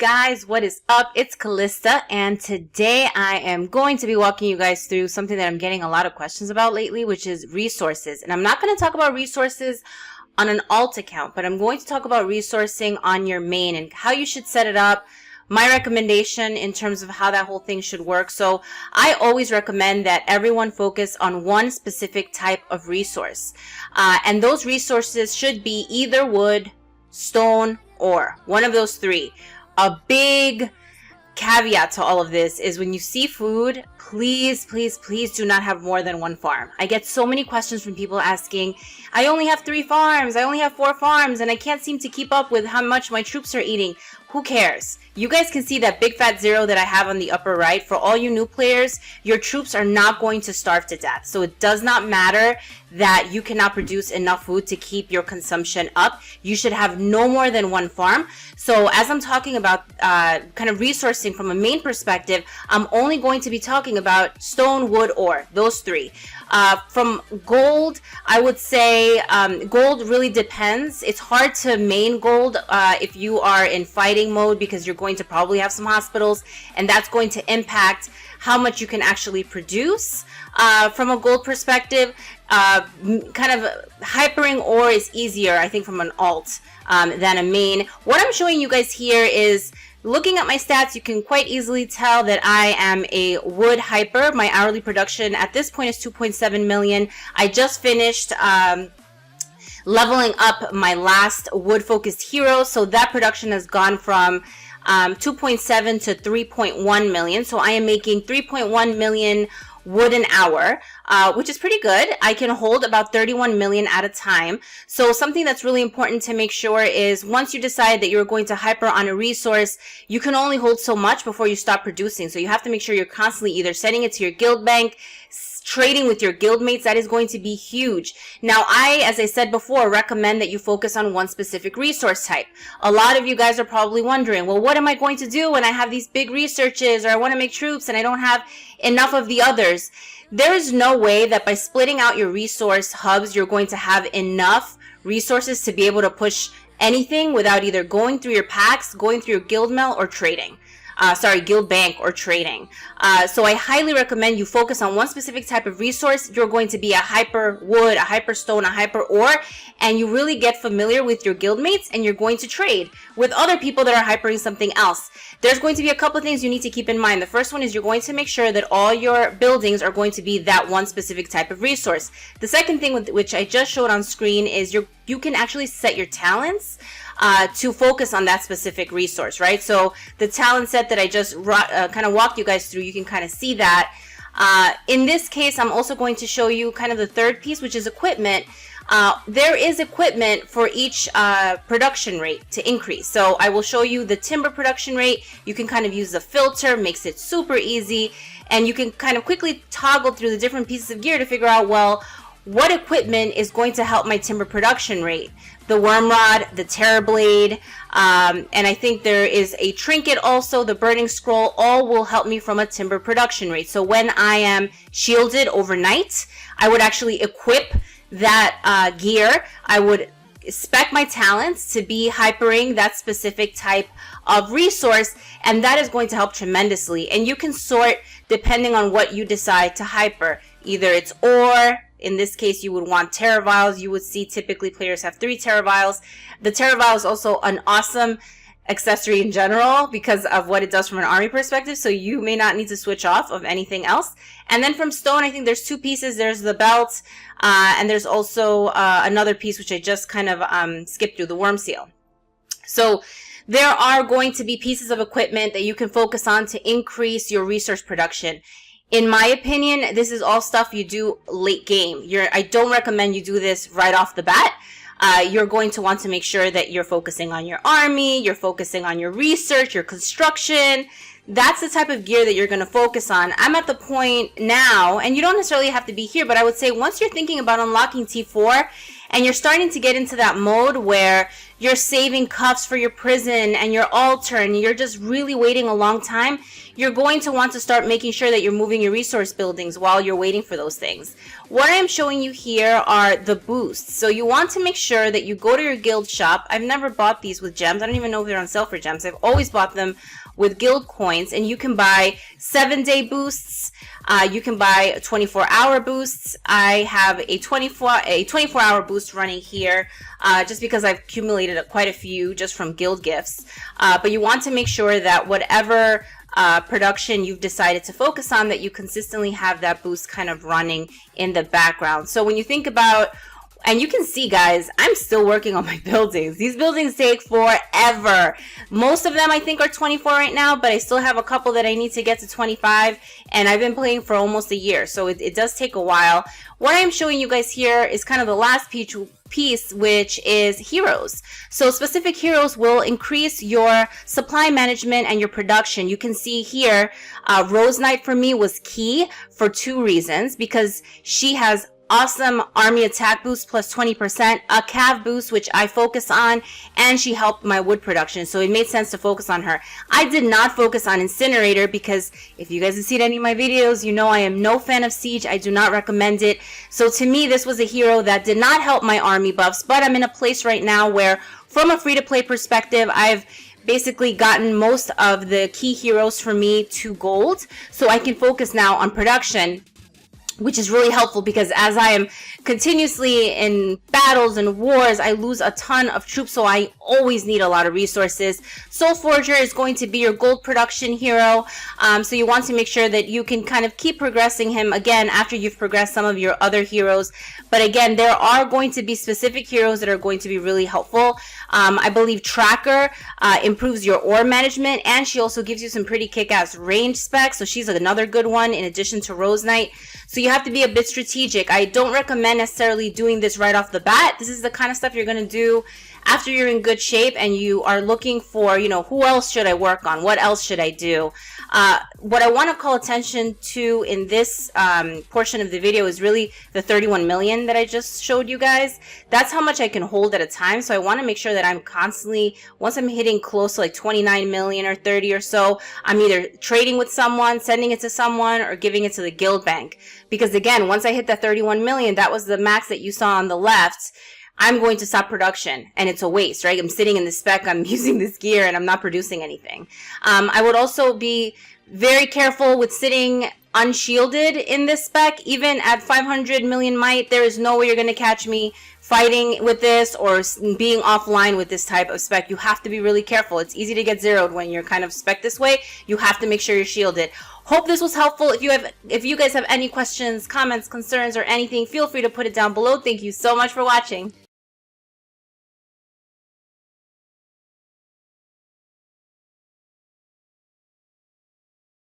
guys, what is up? It's Calysta, and today I am going to be walking you guys through something that I'm getting a lot of questions about lately, which is resources. And I'm not going to talk about resources on an alt account, but I'm going to talk about resourcing on your main and how you should set it up, my recommendation in terms of how that whole thing should work. So I always recommend that everyone focus on one specific type of resource. And those resources should be either wood, stone, or one of those three. A big caveat to all of this is when you see food, please do not have more than one farm. I get so many questions from people asking, I only have 3 farms, I only have 4 farms, and I can't seem to keep up with how much my troops are eating. Who cares? You guys can see that big fat 0 that I have on the upper right. For all you new players, your troops are not going to starve to death. So it does not matter that you cannot produce enough food to keep your consumption up. You should have no more than 1 farm. So as I'm talking about kind of resourcing from a main perspective, I'm only going to be talking about stone, wood, ore, those 3. From gold, I would say gold really depends. It's hard to main gold if you are in fighting mode, because you're going to probably have some hospitals, and that's going to impact how much you can actually produce. From a gold perspective, kind of hypering ore is easier, I think, from an alt than a main. What I'm showing you guys here is, looking at my stats, you can quite easily tell that I am a wood hyper. My hourly production at this point is 2.7 million. I just finished leveling up my last wood focused hero, so that production has gone from 2.7 to 3.1 million. So I am making 3.1 million wood an hour, which is pretty good. I can hold about 31 million at a time. So something that's really important to make sure is, once you decide that you're going to hyper on a resource, you can only hold so much before you stop producing. So you have to make sure you're constantly either sending it to your guild bank, trading with your guild mates. That is going to be huge. Now, as I said before, recommend that you focus on one specific resource type. A lot of you guys are probably wondering, well, what am I going to do when I have these big researches, or I want to make troops and I don't have enough of the others? There is no way that by splitting out your resource hubs, you're going to have enough resources to be able to push anything without either going through your packs, going through your guild mail, or trading. Guild bank or trading. So I highly recommend you focus on one specific type of resource. You're going to be a hyper wood, a hyper stone, a hyper ore, and you really get familiar with your guild mates, and you're going to trade with other people that are hypering something else. There's going to be a couple of things you need to keep in mind. The first one is you're going to make sure that all your buildings are going to be that one specific type of resource. The second thing, which I just showed on screen, is you can actually set your talents to focus on that specific resource, right? So the talent set that I just kind of walked you guys through, you can kind of see that. In this case, I'm also going to show you kind of the third piece, which is equipment. There is equipment for each production rate to increase. So I will show you the timber production rate. You can kind of use the filter, makes it super easy, and you can kind of quickly toggle through the different pieces of gear to figure out, well, what equipment is going to help my timber production rate? The worm rod, the terror blade, and I think there is a trinket also, the burning scroll, all will help me from a timber production rate. So when I am shielded overnight, I would actually equip that gear. I would spec my talents to be hypering that specific type of resource, and that is going to help tremendously. And you can sort depending on what you decide to hyper. Either it's ore. In this case, you would want Terraviles. You would see typically players have 3 Terraviles. The Terravile is also an awesome accessory in general because of what it does from an army perspective, so you may not need to switch off of anything else. And then from stone, I think there's 2 pieces. There's the belt, and there's also another piece which I just kind of skipped through, the worm seal. So there are going to be pieces of equipment that you can focus on to increase your resource production. In my opinion, this is all stuff you do late game. I don't recommend you do this right off the bat. You're going to want to make sure that you're focusing on your army, you're focusing on your research, your construction. That's the type of gear that you're going to focus on. I'm at the point now, and you don't necessarily have to be here, but I would say once you're thinking about unlocking T4 and you're starting to get into that mode where you're saving cuffs for your prison and your altar and you're just really waiting a long time, you're going to want to start making sure that you're moving your resource buildings while you're waiting for those things. What I am showing you here are the boosts. So you want to make sure that you go to your guild shop. I've never bought these with gems. I don't even know if they're on sale for gems. I've always bought them with guild coins, and you can buy 7-day boosts. You can buy 24-hour boosts. I have a 24-hour boost running here just because I've accumulated quite a few just from guild gifts. But you want to make sure that whatever production you've decided to focus on, that you consistently have that boost kind of running in the background. So when you think about, and you can see, guys, I'm still working on my buildings. These buildings take forever. Most of them I think are 24 right now, but I still have a couple that I need to get to 25, and I've been playing for almost a year, so it does take a while. What I'm showing you guys here is kind of the last piece, which is heroes. So specific heroes will increase your supply management and your production. You can see here, Rose Knight for me was key for 2 reasons, because she has awesome army attack boost plus 20%, a cav boost which I focus on, and she helped my wood production, so it made sense to focus on her. I did not focus on Incinerator because if you guys have seen any of my videos, you know I am no fan of Siege. I do not recommend it. So to me, this was a hero that did not help my army buffs, but I'm in a place right now where from a free-to-play perspective, I've basically gotten most of the key heroes for me to gold, so I can focus now on production, which is really helpful, because as I am continuously in battles and wars, I lose a ton of troops, so I always need a lot of resources. Soul Forger is going to be your gold production hero, so you want to make sure that you can kind of keep progressing him again after you've progressed some of your other heroes. But again, there are going to be specific heroes that are going to be really helpful. I believe Tracker improves your ore management, and she also gives you some pretty kick-ass range specs, so she's another good one in addition to Rose Knight. So you have to be a bit strategic. I don't recommend necessarily doing this right off the bat. This is the kind of stuff you're going to do after you're in good shape and you are looking for, you know, who else should I work on? What else should I do? What I want to call attention to in this portion of the video is really the 31 million that I just showed you guys. That's how much I can hold at a time. So I want to make sure that I'm constantly, once I'm hitting close to like 29 million or 30 or so, I'm either trading with someone, sending it to someone, or giving it to the guild bank. Because again, once I hit that 31 million, that was the max that you saw on the left, I'm going to stop production, and it's a waste, right? I'm sitting in the spec, I'm using this gear, and I'm not producing anything. I would also be very careful with sitting unshielded in this spec. Even at 500 million might, there is no way you're going to catch me fighting with this or being offline with this type of spec. You have to be really careful. It's easy to get zeroed when you're kind of spec this way. You have to make sure you're shielded. Hope this was helpful. If you guys have any questions, comments, concerns, or anything, feel free to put it down below. Thank you so much for watching.